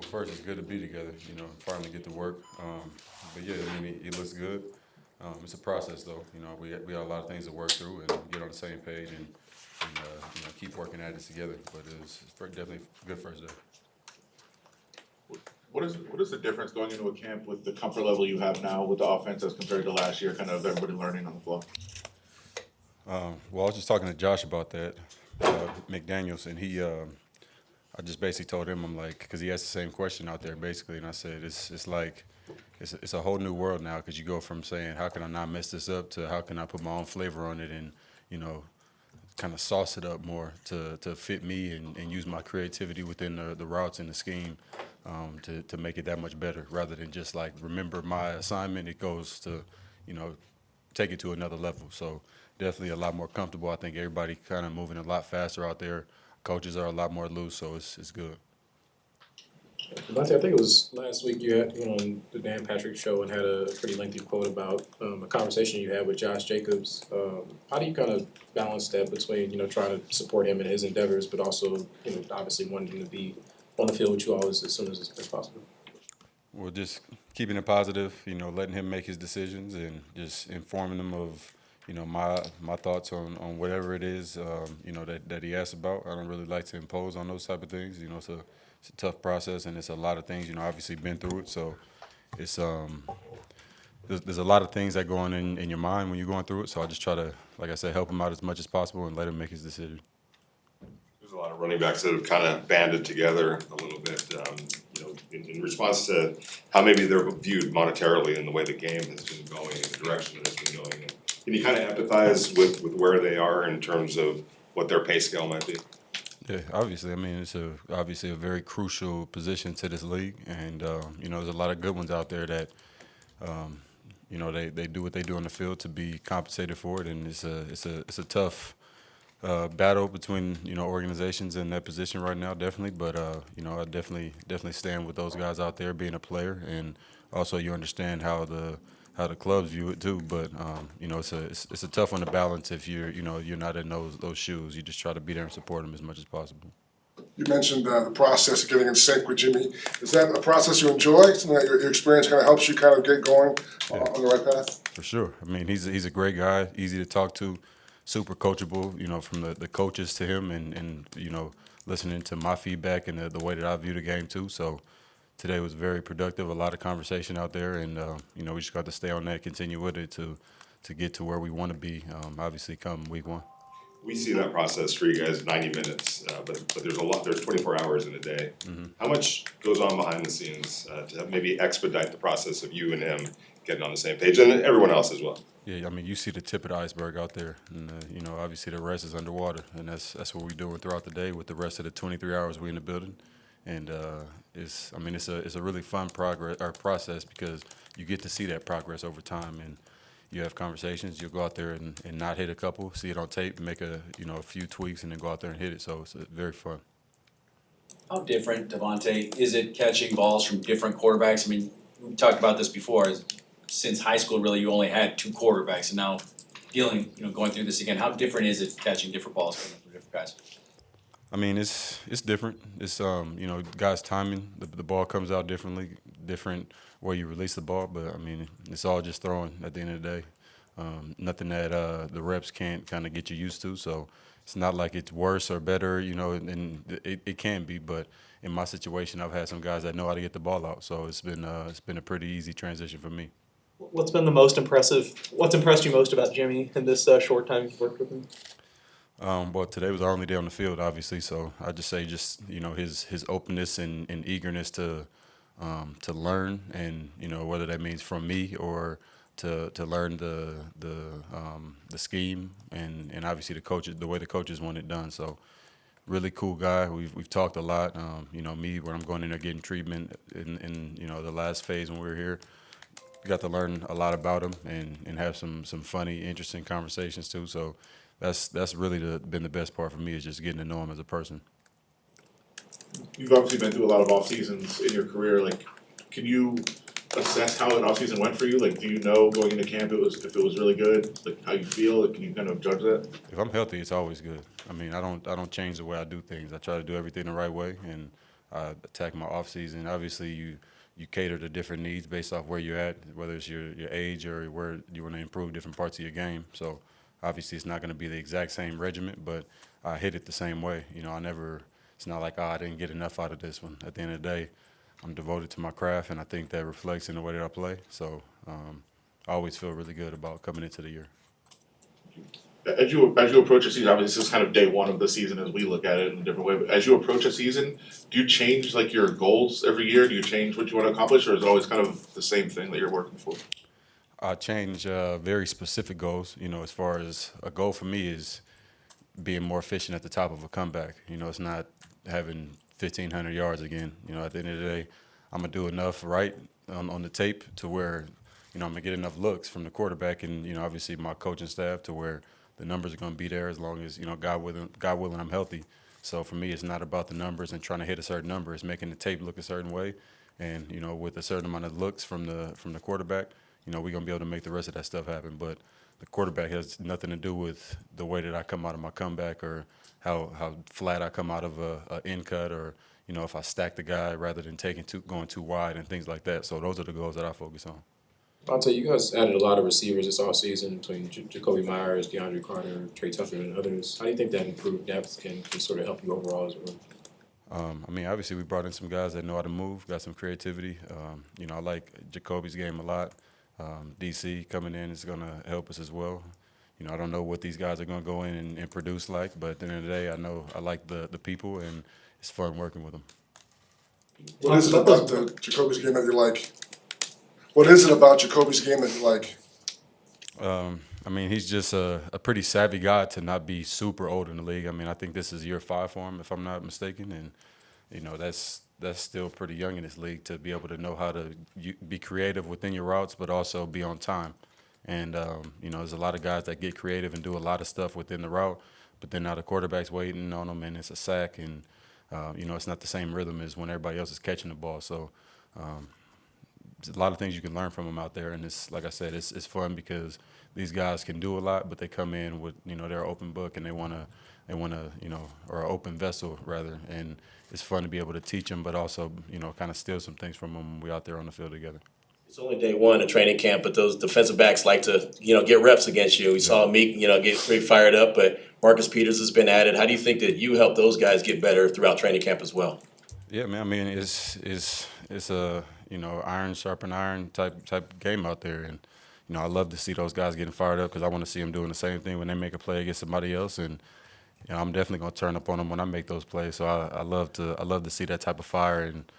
first, it's good to be together. Finally get to work. But yeah, I mean, it looks good. It's a process, though. We got a lot of things to work through and get on the same page and keep working at it together. But definitely a good first day. What is the difference going into a camp with the comfort level you have now with the offense as compared to last year, kind of everybody learning on the floor? Well, I was just talking to Josh about that, McDaniels, and I just basically told him, I'm like, because he asked the same question out there basically, and I said it's a whole new world now because you go from saying how can I not mess this up to how can I put my own flavor on it and kind of sauce it up more to fit me and use my creativity within the routes and the scheme to make it that much better rather than just like remember my assignment. It goes to take it to another level. So definitely a lot more comfortable. I think everybody kind of moving a lot faster out there. Coaches are a lot more loose, so it's good. Davante, I think it was last week you had on the Dan Patrick show and had a pretty lengthy quote about a conversation you had with Josh Jacobs. How do you kind of balance that between trying to support him in his endeavors, but also obviously wanting him to be on the field with you always as soon as possible? Well, just keeping it positive, letting him make his decisions and just informing him of, my thoughts on whatever it is, that he asks about. I don't really like to impose on those type of things. It's a tough process and it's a lot of things. Obviously been through it, so it's there's a lot of things that go on in your mind when you're going through it. So I just try to, like I said, help him out as much as possible and let him make his decision. There's a lot of running backs that have kind of banded together a little bit, in response to how maybe they're viewed monetarily in the way the game has been going, and the direction that it's been going. Can you kind of empathize with where they are in terms of what their pay scale might be? Yeah, obviously. I mean, it's obviously a very crucial position to this league, and there's a lot of good ones out there that they do what they do on the field to be compensated for it, and it's a tough battle between organizations in that position right now, definitely. But I definitely stand with those guys out there being a player, and also you understand how the clubs view it too. But it's a tough one to balance if you're not in those shoes. You just try to be there and support them as much as possible. You mentioned the process of getting in sync with Jimmy. Is that a process you enjoy? Something that your experience kind of helps you kind of get going on the right path? For sure. I mean, he's a great guy, easy to talk to, super coachable. From the coaches to him, and listening to my feedback and the way that I view the game too. So today was very productive. A lot of conversation out there, and we just got to stay on that, continue with it to get to where we want to be. Obviously, come week one. We see that process for you guys 90 minutes, but there's a lot. There's 24 hours in a day. Mm-hmm. How much goes on behind the scenes to maybe expedite the process of you and him getting on the same page, and everyone else as well? Yeah, I mean, you see the tip of the iceberg out there, and obviously the rest is underwater, and that's what we're doing throughout the day with the rest of the 23 hours we're in the building, and it's a really fun process because you get to see that progress over time, and you have conversations. You'll go out there and not hit a couple, see it on tape, make a few tweaks, and then go out there and hit it. So it's very fun. How different, Davante, is it catching balls from different quarterbacks? I mean, we talked about this before. Since high school, really, you only had two quarterbacks, and now going through this again. How different is it catching different balls from different guys? I mean, it's different. It's guys' timing. The ball comes out different where you release the ball. But I mean, it's all just throwing at the end of the day. Nothing that the reps can't kind of get you used to. So it's not like it's worse or better, and it can be. But in my situation, I've had some guys that know how to get the ball out. So it's been a pretty easy transition for me. What's been the most impressive? What's impressed you most about Jimmy in this short time you've worked with him? Well, today was our only day on the field, obviously. So I just say, his openness and eagerness to learn, and whether that means from me or to learn the scheme and obviously the way the coaches want it done. So really cool guy. We've talked a lot. Me when I'm going in there getting treatment in the last phase when we were here. Got to learn a lot about him and have some funny, interesting conversations too. So that's really been the best part for me is just getting to know him as a person. You've obviously been through a lot of off seasons in your career. Like, can you assess how that off season went for you? Like, do you know going into camp if it was really good? Like, how you feel? Like, can you kind of judge that? If I'm healthy, it's always good. I mean, I don't change the way I do things. I try to do everything the right way, and I attack my off season. Obviously, you cater to different needs based off where you're at, whether it's your age or where you want to improve different parts of your game. So obviously, it's not going to be the exact same regiment, but I hit it the same way. You know, I never. It's not like, I didn't get enough out of this one. At the end of the day, I'm devoted to my craft, and I think that reflects in the way that I play. So I always feel really good about coming into the year. As you approach a season, obviously this is kind of day one of the season as we look at it in a different way, but as you approach a season, do you change like your goals every year? Do you change what you want to accomplish, or is it always kind of the same thing that you're working for? I change very specific goals. You know, as far as a goal for me is being more efficient at the top of a comeback. You know, it's not having 1,500 yards again. You know, at the end of the day, I'm gonna do enough right on the tape to where, you know, I'm gonna get enough looks from the quarterback and, you know, obviously my coaching staff to where the numbers are gonna be there as long as, you know, God willing, I'm healthy. So for me, it's not about the numbers and trying to hit a certain number. It's making the tape look a certain way, and, you know, with a certain amount of looks from the quarterback, you know, we're gonna be able to make the rest of that stuff happen. But the quarterback has nothing to do with the way that I come out of my comeback or how flat I come out of a in cut, or, you know, if I stack the guy rather than going too wide and things like that. So those are the goals that I focus on. I'll tell you, you guys added a lot of receivers this offseason between Jacoby Myers, DeAndre Carter, Trey Tucker, and others. How do you think that improved depth can sort of help you overall as well? I mean, obviously we brought in some guys that know how to move, got some creativity. You know, I like Jacoby's game a lot. DC coming in is going to help us as well. You know, I don't know what these guys are going to go in and produce like, but at the end of the day, I know I like the people, and it's fun working with them. What is it about the Jacoby's game that you like? What is it about Jacoby's game that you like? I mean, he's just a pretty savvy guy to not be super old in the league. I mean, I think this is year 5 for him, if I'm not mistaken, and, you know, that's still pretty young in this league to be able to know how to be creative within your routes, but also be on time. And, you know, there's a lot of guys that get creative and do a lot of stuff within the route, but then now the quarterback's waiting on them, and it's a sack, and, you know, it's not the same rhythm as when everybody else is catching the ball. So there's a lot of things you can learn from them out there, and it's, like I said, it's fun because these guys can do a lot, but they come in with, you know, their open book, and they want to, you know, or an open vessel rather, and it's fun to be able to teach them, but also, you know, kind of steal some things from them when we're out there on the field together. It's only day one of training camp, but those defensive backs like to, you know, get reps against you. We saw Meek, you know, get pretty fired up, but Marcus Peters has been added. How do you think that you help those guys get better throughout training camp as well? Yeah, man. I mean, it's a, you know, iron sharpen iron type game out there, and, you know, I love to see those guys getting fired up because I want to see them doing the same thing when they make a play against somebody else, and, you know, I'm definitely gonna turn up on them when I make those plays. So I love to see that type of fire and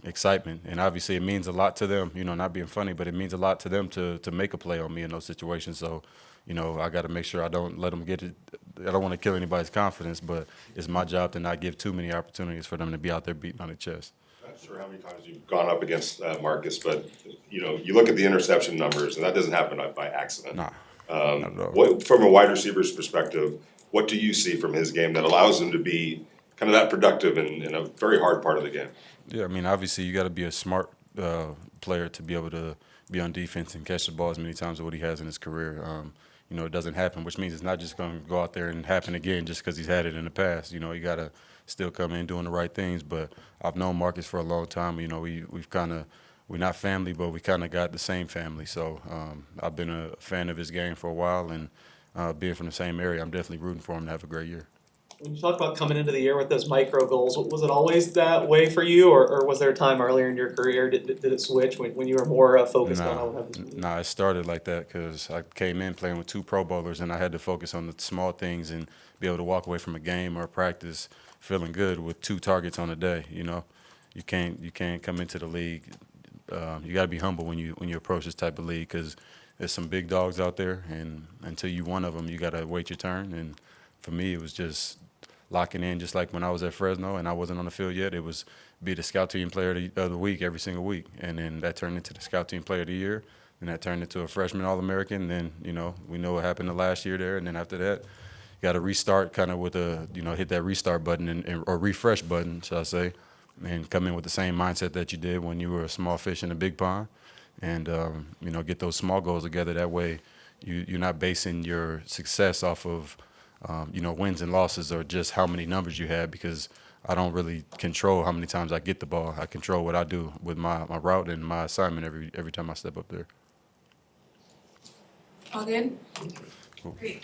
excitement, and obviously it means a lot to them. You know, not being funny, but it means a lot to them to make a play on me in those situations. So, you know, I got to make sure I don't let them get it. I don't want to kill anybody's confidence, but it's my job to not give too many opportunities for them to be out there beating on the chest. I'm not sure how many times you've gone up against Marcus, but, you know, you look at the interception numbers, and that doesn't happen by accident. Nah, not at all. What, from a wide receiver's perspective, what do you see from his game that allows him to be kind of that productive in a very hard part of the game? Yeah, I mean, obviously you got to be a smart player to be able to be on defense and catch the ball as many times as what he has in his career. You know, it doesn't happen, which means it's not just going to go out there and happen again just because he's had it in the past. You know, you got to still come in doing the right things. But I've known Marcus for a long time. You know, we're not family, but we kind of got the same family. So I've been a fan of his game for a while, and being from the same area, I'm definitely rooting for him to have a great year. When you talk about coming into the year with those micro goals, was it always that way for you, or was there a time earlier in your career did it switch when you were more focused on? Nah, it started like that because I came in playing with 2 Pro Bowlers, and I had to focus on the small things and be able to walk away from a game or a practice feeling good with 2 targets on a day. You know, you can't come into the league. You got to be humble when you approach this type of league because there's some big dogs out there, and until you one of them, you got to wait your turn. And for me, it was just locking in, just like when I was at Fresno and I wasn't on the field yet. It was be the scout team player of the week every single week, and then that turned into the scout team player of the year, and that turned into a freshman All-American. And then, you know, we know what happened the last year there, and then after that, you got to restart kind of with hit that restart button or refresh button, shall I say, and come in with the same mindset that you did when you were a small fish in a big pond, and you know, get those small goals together. That way, you're not basing your success off of you know, wins and losses or just how many numbers you had, because I don't really control how many times I get the ball. I control what I do with my route and my assignment every time I step up there. All good? Cool. Great.